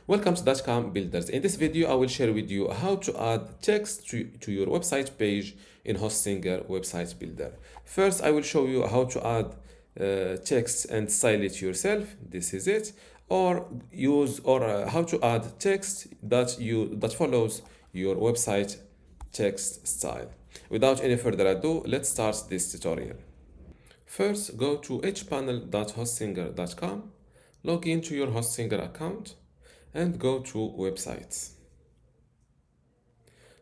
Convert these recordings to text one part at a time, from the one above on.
Welcome to dotcom.builders. In this video, I will share with you how to add text to your website page in Hostinger Website Builder. First, I will show you how to add text and style it yourself. This is it. Or how to add text that follows your website text style. Without any further ado, let's start this tutorial. First, go to hpanel.hostinger.com, log into your Hostinger account, and go to websites.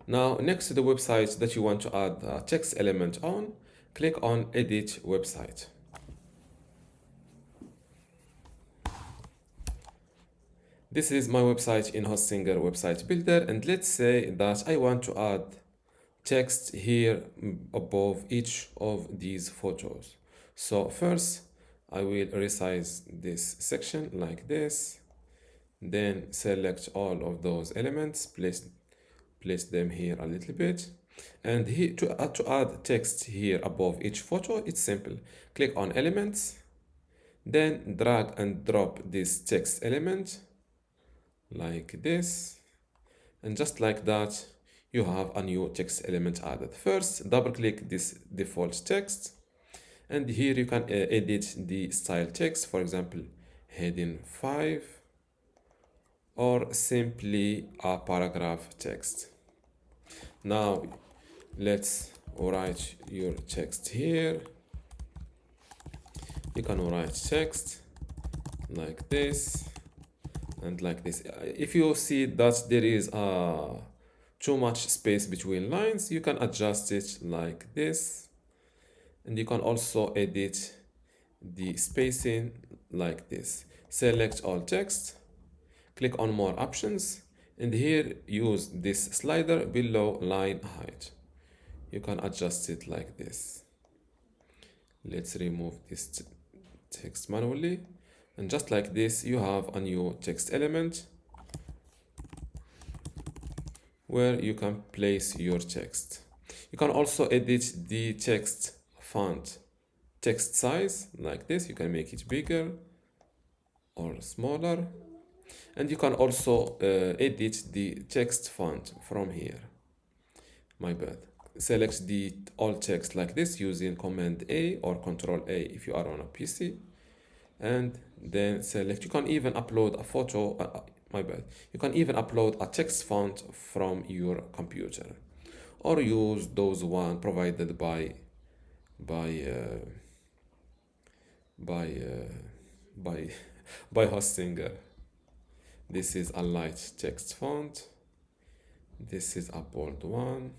Now, next to the website that you want to add a text element on, click on Edit Website. This is my website in Hostinger Website Builder, and let's say that I want to add text here above each of these photos. So first, I will resize this section like this. Then select all of those elements, place them here a little bit. And here to add text here above each photo, it's simple. Click on Elements, then drag and drop this text element like this. And just like that, you have a new text element added. First, double click this default text. And here you can edit the style text, for example, heading 5, or simply a paragraph text. Now, let's write your text here. You can write text like this and like this. If you see that there is too much space between lines, you can adjust it like this. And you can also edit the spacing like this. Select all text, click on more options, and here use this slider below line height. You can adjust it like this. Let's remove this text manually. And just like this, you have a new text element where you can place your text. You can also edit the text font text size like this. You can make it bigger or smaller, and you can also edit the text font from here. My bad. Select the all text like this using Command A or Control A if you are on a PC, and then select. You can even upload a photo. My bad. You can even upload a text font from your computer, or use those one provided by Hostinger. This is a light text font. This is a bold one.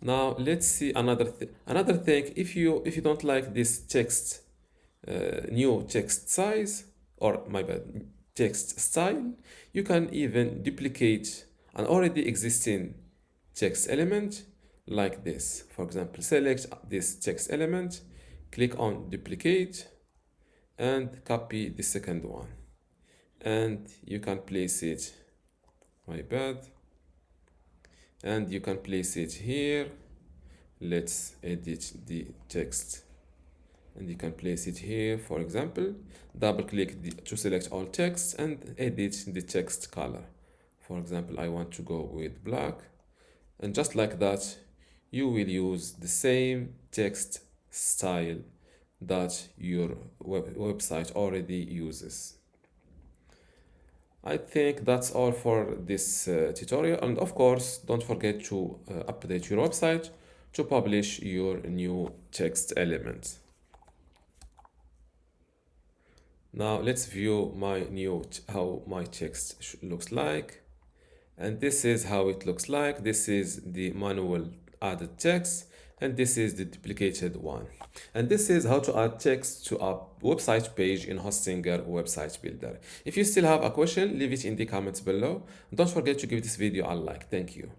Now let's see another thing. If you don't like this text new text size, or my bad, text style, you can even duplicate an already existing text element like this. For example, select this text element, click on duplicate, and copy the second one, and you can place it, my bad, and you can place it here. Let's edit the text, and you can place it here. For example, double click to select all text and edit the text color. For example, I want to go with black, and just like that, you will use the same text style that your website already uses. I think that's all for this tutorial, and of course, don't forget to update your website to publish your new text elements. Now let's view how my text looks like, and this is how it looks like. This is the manual added text, and this is the duplicated one. And this is how to add text to a website page in Hostinger Website Builder. If you still have a question, leave it in the comments below. Don't forget to give this video a like. Thank you.